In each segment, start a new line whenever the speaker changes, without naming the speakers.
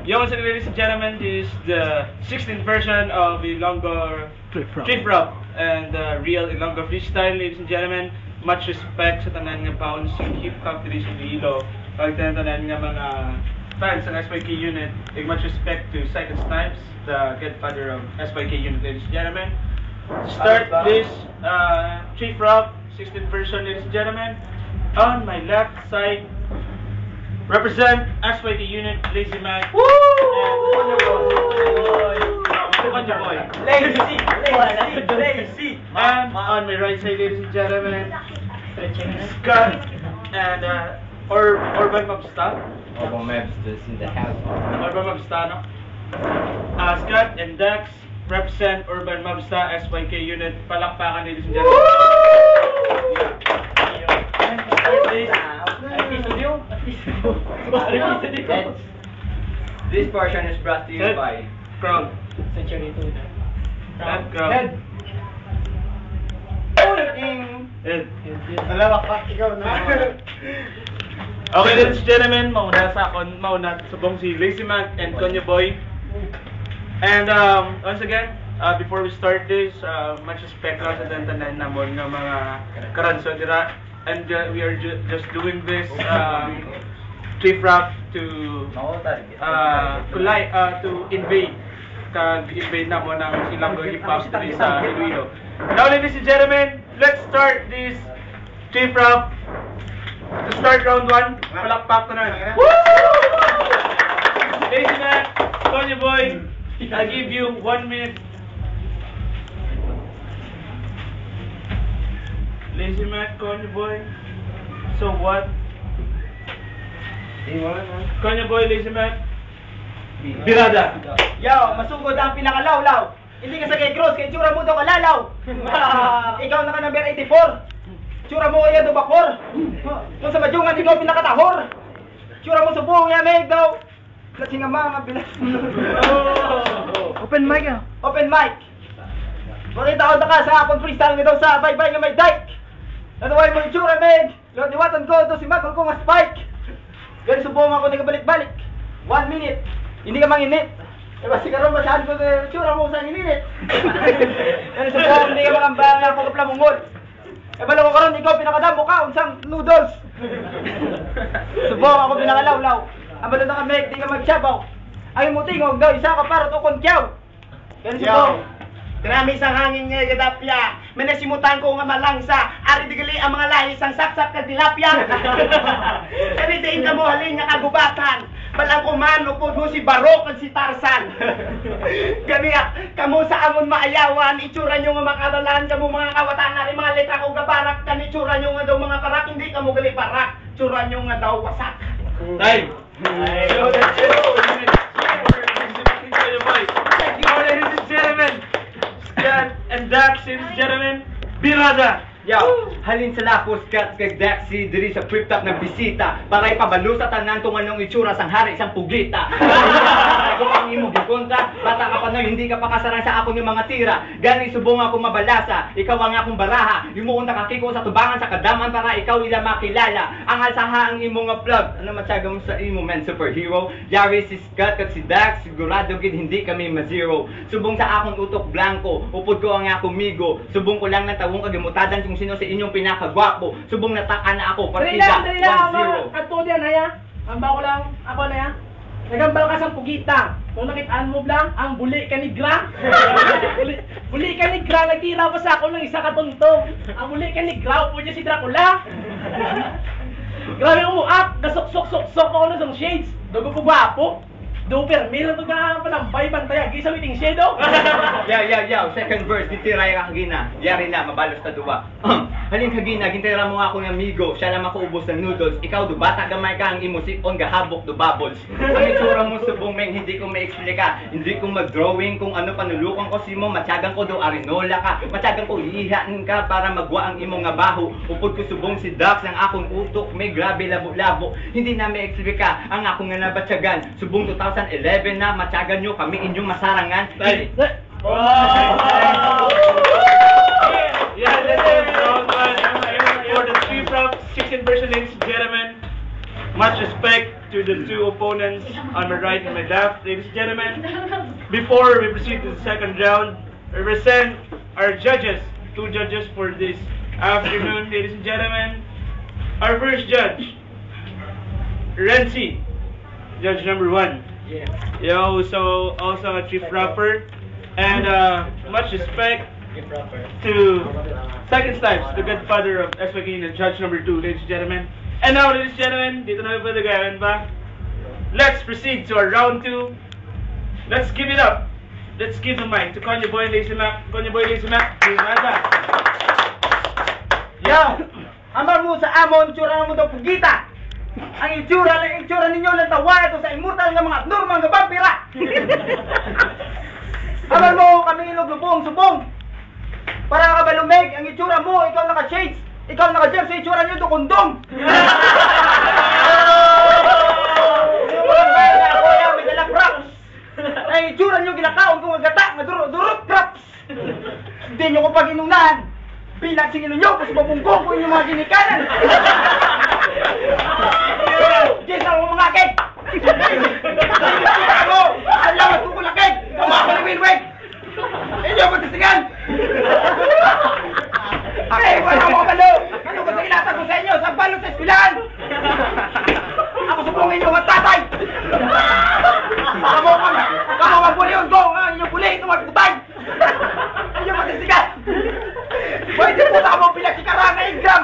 Yo, what's up, ladies and gentlemen? This is the 16th version of Ilonggo Trip Rap and real Ilonggo freestyle, ladies and gentlemen. Much respect sa tanan nga bounce yung hip-hop dito sa Iloilo. Pagtanan nga mga fans ng SYK unit. Much respect to Cycle Snipes, the godfather of SYK unit, ladies and gentlemen. To start this Trip Rap 16th version, ladies and gentlemen, on my left side, represent SYK unit, Lazy Mac,
Woo!
and Konyo Boy.
Lazy.
And on my right side, ladies and gentlemen, Scott and Urban Mobsta.
Urban Mobsta's in the house.
Urban Mobsta, no? Scott and Dax represent Urban Mobsta SYK unit. Palakpakan, ladies and gentlemen.
This portion is brought to you by
Crown.
Century 2 na.
Crown. Head.
Alawak pa, ikaw na.
Okay, ladies and gentlemen, mauna subong si Lazy Mac and Konyo Boy. And once again, before we start this, much respect lang sa tanan namon nga mga karanso dira. And we are just doing this trip rap to invade na mo ng Ilonggo hip hop dito sa Iloilo. Now, ladies and gentlemen, let's start this trip rap. To start round 1, palakpak ko na. Lazy Mac, Konyo Boy, I'll give you 1 minute. Lazy Mac, Konyo Boy. So what? Konyo Boy, Lazy Mac. Birada.
Yo, masugod ang pinakalawlaw. Hindi ka sa kay Cruz, kay tsura mo daw kalalaw. Ikaw na ka number 84. Tsura mo kaya daw bakor. Kung sa madyungan, ikaw pinakatahor. Tsura mo subong ya meg daw. Lasing ang mga bilas.
Open mic ah.
Open mic. Makita ko ka sa akong freestyle nga daw sa bye-bye nga may dike. Nanuway mo yung tsura meg. Lord, niwatan ko to si Magol ko nga spike. Gani subong ako hindi ka balik-balik. 1 minute. Hindi ka manginit. Diba sigaro masyado ko tsura mo sa init. Gani subong hindi ka makambang ako kapla mungol. Balo ko karon ikaw pinakadamo ka unsang noodles. Subong ako pinakalawlaw. Ang balo na ka meg, di ka magsabaw. Ay mo tingog daw isa ka para to konkyaw. Gani subong. Krami sang hangin nga gadapya. Manasimutan ko nga malangsa. Ari digali ang mga lahi sang saksak ka dilapya. Kani diin ka mo halin nga kagubatan. Balang kuman upod mo si Barok at si Tarzan. Gani kamo sa amon maayawan. Itsura nyo nga makadalan kamo mga kawatan. Ari mga letra ko gabarak. Kani itsura nyo nga daw mga parak. Hindi kamo gali parak. Itsura nyo nga daw wasak.
Time. So that's it. Thank you, ladies and gentlemen. Scott and Dax, ladies and gentlemen. Birada.
Yo, halin sa lapos Scott kag Daxi diri sa trip top na bisita para ipabalo sa tanan tong anong itsura sang hari isang puglita. Ako ang imo gikontra, bata ka pa na hindi ka pa kasarang sa ako ng mga tira. Gani subong ako mabalasa, ikaw ang akong baraha. Himuon ta kakiko sa tubangan sa kadaman para ikaw ila makilala. Ang alsaha ang imo nga plug. Ano matyaga mo sa imo man superhero? Yari si Scott at si Dax, sigurado gid hindi kami ma-zero. Subong sa akong utok blanco, upod ko ang akong migo. Subong ko lang ng tawong kagimutadan kung sino sa inyong pinakagwapo. Subong nataka na ako, partida 1-0.
Kanto diyan haya. Ang bako lang ako na ya. Nagambal ka sa pugita. Kung nakitaan mo lang, ang buli ka ni Gra. Buli ka ni Gra, nagtira pa sa ako ng isa katuntong. Ang buli ka ni Gra, upo niya si Dracula. Grabe umuak, gasok-sok-sok-sok ako na sa shades. Dugo ko gwapo. Doper, meron ito ka panampay, bantaya, gisa witing shadow.
Yaw, second verse, gitiray ka kagina. Yari na, mabalos na duwa. Halin kagina, gintira mo nga akong amigo, siya lang makaubos ng noodles. Ikaw, dubata gamay ka ang imusipon, gahabok, dubabols. Ang itsura mo subong meng, hindi ko ma-explika. Hindi ko mag-drawing kung ano panulukan ko si mo. Matyagan ko do arinola ka. Matyagan ko lihanin ka para magwa ang imong nga baho. Upod ko subong si Dax, ang akong utok, may grabe labo-labo. Hindi na ma-explika ang akong nga nabatyagan. Subong 2011 na, matyagan nyo kami inyong masarangan.
Yeah, that's it. Round 1 for the trip rap 16 version, ladies and gentlemen. Much respect to the two opponents on my right and my left, ladies and gentlemen. Before we proceed to the second round, I present our judges, two judges for this afternoon, ladies and gentlemen. Our first judge, Renzi, judge number 1.
Yeah.
Yo, so also a chief rapper, and much respect to Second Snipes, the godfather of SPK, and judge number 2, ladies and gentlemen. And now, ladies and gentlemen, dito na ba nagayan ba? Let's proceed to our round 2. Let's give it up. Let's give the mic to Konya Boy and Lazy Mac. Konya Boy, Lazy Mac,
Yo! Amar mo sa amon, tsura mo daw pugita! Ang itsura ninyo lang tawa ito sa immortal ng mga abnormal nga vampira! Amar mo kami ilog-lubong, subong! Para ka balumig, ang itsura mo, ikaw naka-shades! Ikaw naka-gel sa itsura nyo ito, kondom! May dalang props! Ang itsura nyo ginakaon kong agata, nga durot props! Hindi nyo ko pag-inunahan! Bilang singilo nyo, mas mabunggong ko inyong mga ginikanan! Diyan sa mga mga keg! Ako! Alam at kukulakig! Kumakalimilwig! Inyo magkasigan! Ay, wala mo kabalo! Ano ba sa inatan ko sa inyo? Sa balo sa espilahan! Ako subungin nyo mga tatay! Kamo ang buliyon ko! Ang inyong buli! Ito magputay! Inyo magkasigan! Pwede po na mo pinagsikaraan na ingram!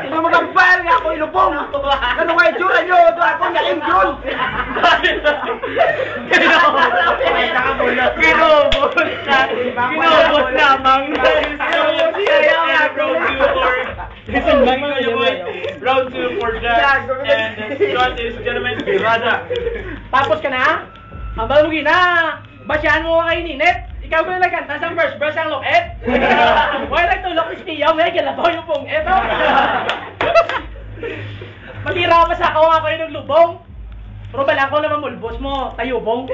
Ino magambal nga ako ilubong! Ano nga itsura nyo? Ito ako nga ingram!
Ginobot lamang! Round 2 for Jack and Scott, ladies and gentlemen, Birada.
Tapos ka na? Ang balugi na! Basyahan mo kay Ninet! Ikaw ba yung nagkanta sa first verse ang loket? Why nagtulok ni Spiyaw? May galabaw yung pong eto! Matira pa sa ako nga kayo ng lubong! Pero balang ko naman mulbos mo, tayubong!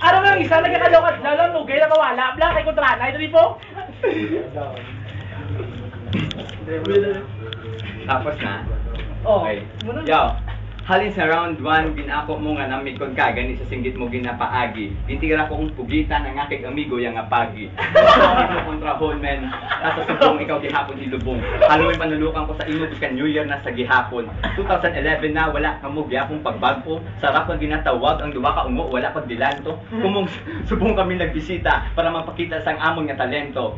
Ano nga isa, nagkakalokat lang, lugay na mawala, blang kay kontrana, ito di po?
Tapos na?
Oh,
Okay.
muna.
Yo, halin sa round 1, ginako mo nga namit kong kagani sa singgit mo ginapaagi. Gintira ko kong pugitan ng aking amigo yung apagi. Ito kontra Holman, nasa subong ikaw gihapon ilubong. Haluin panulukan ko sa imo biskan New Year na sa gihapon. 2011 na wala ka mo gihapong pagbago. Sarap ang ginatawag ang duwa ka ungo, wala pag dilanto. Kumong subong kami nagbisita para mapakita sa amon nga talento.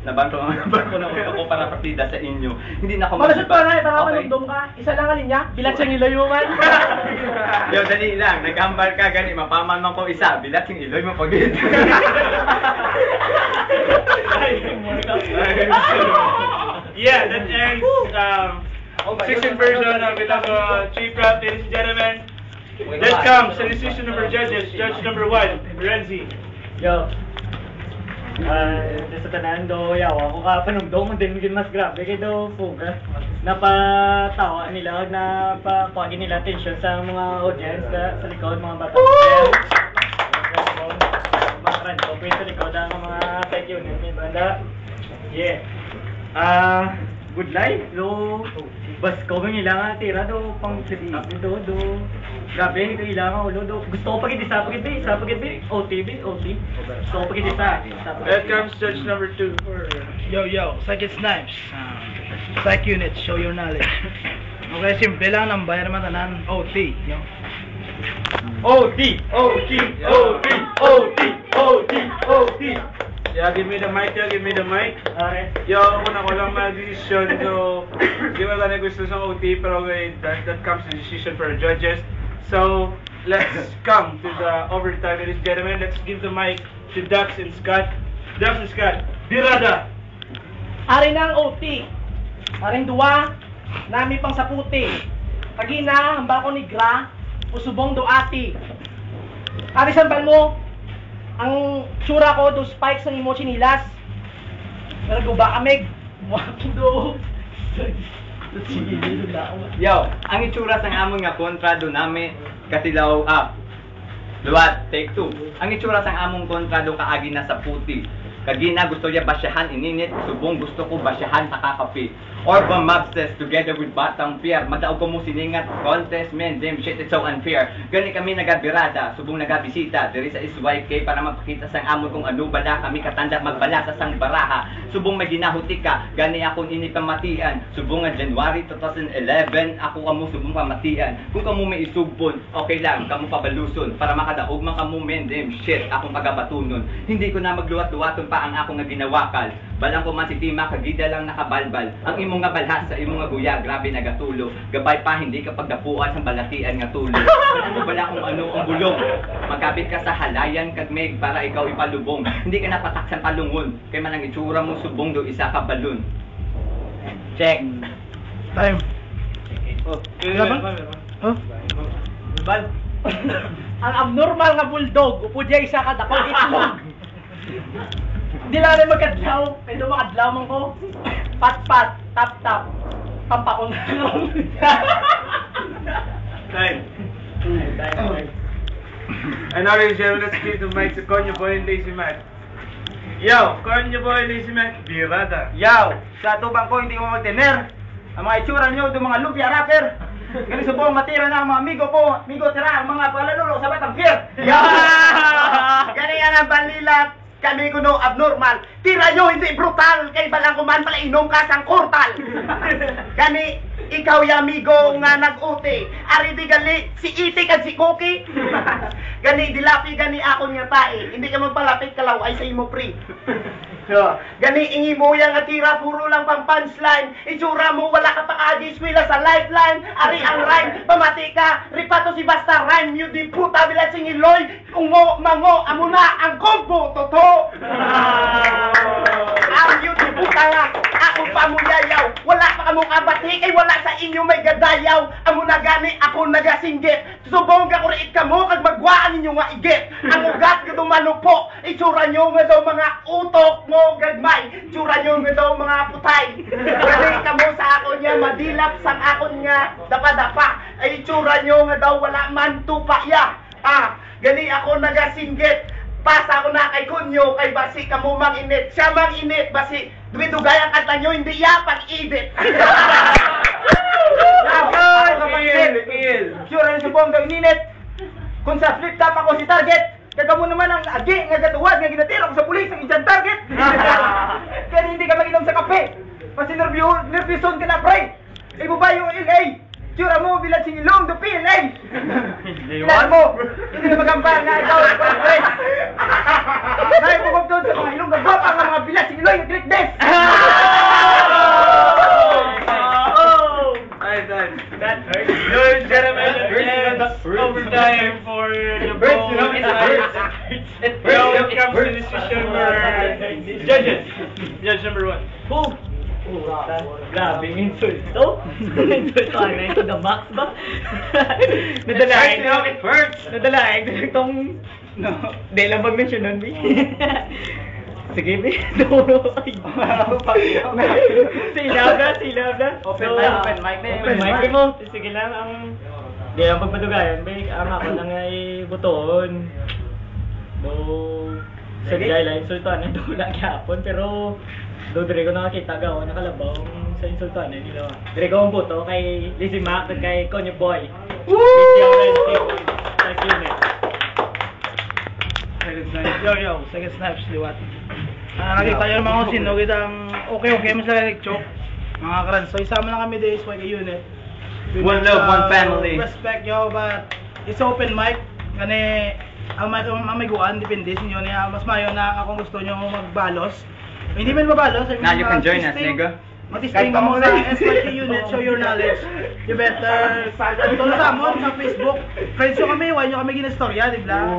Nabanto na ako para partida sa inyo. Hindi na ako
Malasot pa na, para
Okay.
malundong ka. Isa lang alin niya, bilat siyang iloy mo man.
Yo, dali lang. Naghambal ka gani, mapaman man ko isa. Bilat yung iloy mo pag
Yeah, that ends 16th version of Ilonggo Chief Rap, ladies and gentlemen. That comes the decision of our judges. Judge number 1, Renzi.
Yo. Sa tanan do yawa ko ka panumdong din gid mas grabe kay do fuga. Napatawa nila na pakuha nila attention sa mga audience sa likod mga bata. Mga friend ko sa likod ang mga tech unit ni banda. Yeah. Good life do. Bas ko nila nga tira do pang do. Grabe, ito ilangan ulo do. Gusto ko pag-idisa, OTB. Gusto ko pag-idisa.
That comes Judge number 2.
Yo, Second Snipes. Psych unit, show your knowledge. Okay, simple lang ng bayar matanan, OT. Yo.
OT. Yeah, give me the mic.
Okay.
Yo, una ko lang mag-decision. So, di ba na gusto sa OT, pero okay, that comes the decision for the judges. So, let's come to the overtime, ladies and gentlemen. Let's give the mic to Dax and Scott. Dax and Scott, Birada.
Ari na ang OT. Aring duwa, nami pang saputi. Kagina, hambal ko ni Gra, usubong do ati. Ari sambal mo, ang tsura ko do spikes ng imo chinilas. Pero guba kamig. Do.
Yo, ang itsura sang amon nga kontra do nami katilaw Luwat, take 2. Ang itsura sang among kontra do kaagi na sa puti. Kagina gusto niya basyahan ininit, subong gusto ko basyahan sa kakapi. Orba Mobsters together with Batang Pier. Madaog ko mo siningat contest, man, damn shit, it's so unfair. Gani kami nagabirada, subong nagabisita, diri sa SYK para magpakita sang amon kung ano bala kami katanda magbala sa sang baraha. Subong may ginahutik ka, gani akong inipamatian. Subong nga January 2011, ako kamo subong pamatian. Kung kamo may isugbon, okay lang, kamo pabaluson para makadaog man kamo, man, damn shit, akong pagabatunon. Hindi ko na magluwat-luwaton pa ang akong nga ginawakal. Balang ko man si Tima, kagida lang nakabalbal. Ang imong nga balhas sa imong nga guya, grabe nagatulo. Gabay pa, hindi ka pagdapuan sa balatian nga tulo. Ano bala kung ano ang bulong. Magkabit ka sa halayan kagmeg para ikaw ipalubong. Hindi ka napataksan palungon. Kaya man ang itsura mo subong do isa ka balon. Check.
Time.
Oh,
Oh?
Bal. Ang abnormal nga bulldog, upo diya isa ka dakong itlog. Hindi lang rin magkadlaw, kaya makadlaw man ko. Pat-pat, tap-tap, pampakong
Time. And now, ladies and gentlemen, let's give the mic to Konyo Boy and Lazy Mac. Yo, Konyo Boy, Lazy Mac, birada.
Yaw, sa tubang ko hindi ko magtener. Ang mga itsura nyo, itong mga lumpia rapper. Ganun subong matira na ang mga amigo ko. Amigo tira, ang mga palalulo sa Batang Pier. Ganyan ang balilat. Kami kuno abnormal. Tira nyo hindi brutal. Kay balang kuman pala inom ka sang kurtal. Kani, ikaw ya amigo nga nag-uti. Ari di gali, si Iti kag si Cookie. Gani, dilapi gani ako nga tae. Hindi ka magpalapit kalaw ay sa imo pre. Gani, ingi mo yang atira, puro lang pang punchline. Itsura mo, wala ka pa eskwela sa lifeline. Ari ang rhyme, pamati ka. Ripato si basta rhyme, yun di puta bilang singiloy. Ungo, mango, amo na ang kombo, toto. Ang yun di puta nga, ako pa mo yayaw. Wala pa ka mong abati, kay wala sa inyo may gadayaw. Amo na gani, ako nagasinggit. Subong ka kuriit ka mo, kag magwaan ninyo nga igit. Ang ugat ka dumanupo, itsura nyo nga daw mga utok mo gagmay. Itsura nyo nga daw mga putay. Gani ka mo sa ako niya, madilap sang akon nga dapa-dapa. Ay itsura nyo nga daw wala man tupa ya. Gani ako nagasinggit. Pasa ko na kay Kunyo, kay basi ka mo mag-init. Siya mag-init, basi dumidugay ang kanta nyo, hindi ya pag-edit. Nakakay ka pag-init. Sure, ano subong daw ininit. Kung sa flip top ako si Target, kaga mo naman ang agi nga gatuwad nga ginatira ko sa pulis ang ijang target. Kaya hindi ka mag-inom sa kape. Kasi nervyoson ka na, pre. Ibo ba yung LA? Sure mo bilang singilong do PLA. Ilan mo? Hindi na magambal nga ikaw pre. Naipugog doon sa mga ilong gagwapa nga mga bilang singilong yung click this.
That hurts. Ladies and gentlemen, it's overtime for the ball. It comes to decision for judges. Judge number 1.
Who? Grabe, insulto. Insulto na ito the max ba? Nadalaig.
It hurts.
Nadalaig. Itong... No. Di lang mag-mention nun, B. Sige, B. Silab na.
Open mic
mo. Sige lang, ang... Di lang pagpadugayan, B. Ang ako lang ay buton. Do... Sa guideline, insultoan na doon lang kahapon, pero... Do dire ko nakakita gaw nakalabaw sa insultan ni nila. Dire ko ang buto kay Lazy Mac at kay Konyo Boy. Woo! Thank you, man.
Yo, second snaps, liwat. Nakita yun mga sino, kitang okay, mas like joke. Mga karan, so isama lang kami this YK unit.
One love, one family.
Respect yo, but it's open mic. Kani, ang may guan, depende sa inyo niya. Mas mayo na kung gusto nyo magbalos. Hindi man mabalos.
Now you can join us, nigga.
Mag-testing ka mo sa SYK unit, show your knowledge. You better tol sa mo sa Facebook. Friends nyo kami, why nyo kami ginastorya, di ba?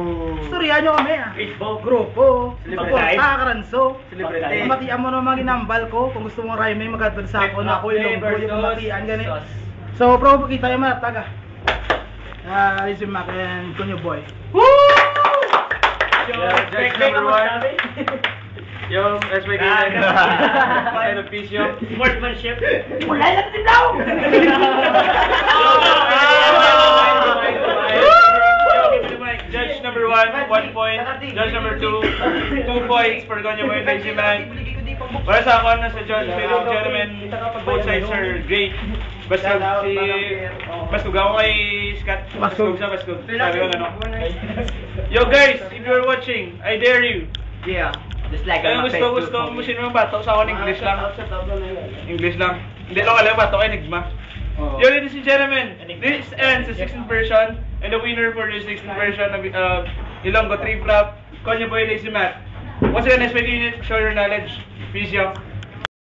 Storya nyo kami.
Facebook.
Grupo.
Celebrity.
Karanso.
Celebrity.
Pamatian mo naman ginambal ko. Kung gusto mong rhyming, magatod sa ako na ako yung lungko yung pamatian ganit. So, bro, kita yung matag Lazy Mac and Konyo Boy.
Woo! Judge number 1. Yung SYK and a piece yung
Sportsmanship.
Wala na din daw.
Judge number 1, 1 point. Judge number 2, 2 points for Konyo Boy and Lazy Mac. Para sa ako, sa John, ladies and gentlemen, both sides are great. Bastog Bastog ako kay Scott. Bastog sa Bastog. Sabi ko ano. Yo guys, if you're watching, I dare you.
Yeah. Just like
Kaya gusto mo sino ng bato sa ako ng English lang. English lang. Hindi lang alam bato kay Enigma. Yo, ladies and gentlemen, this ends the 16th version, and the winner for the 16th version of Ilonggo Trip Rap, Konyo Boy Lazy Matt. Once again, I expect you to show your knowledge. Peace, yo.